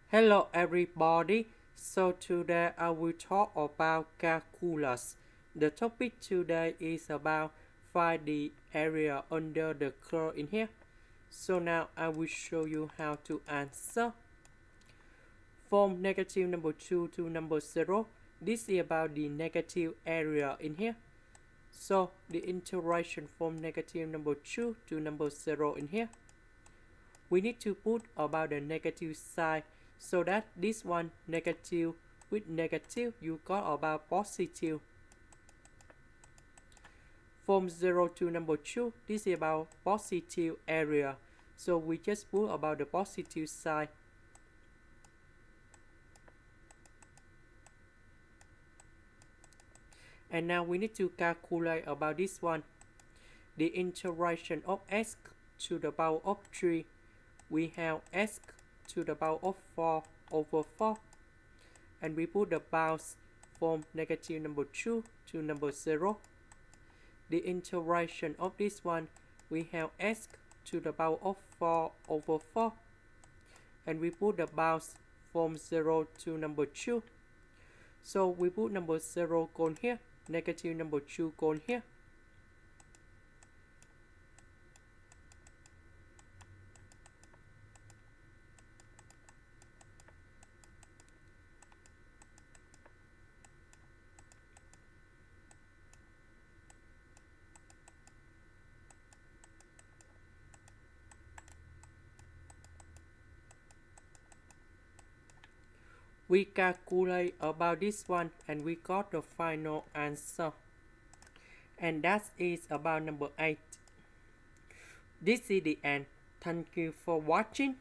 Hello everybody. So today I will talk about calculus. The topic today is about find the area under the curve in here. So now I will show you how to answer. From negative number 2 to number 0, this is about the negative area in here. So the interaction from negative number 2 to number 0 in here. We need to put about the negative side so that this one negative with negative you got about positive. From 0 to number 2, this is about positive area. So we just put about the positive side. And now we need to calculate about this one. The interaction of x to the power of 3. We have x to the power of 4 over 4. And we put the bounds from negative number 2 to number 0. The interaction of this one, we have x to the power of 4 over 4. And we put the bounds from 0 to number 2. So we put number 0 gone here, negative number 2 gone here. We calculate about this one and we got the final answer. And that is about number 8. This is the end. Thank you for watching.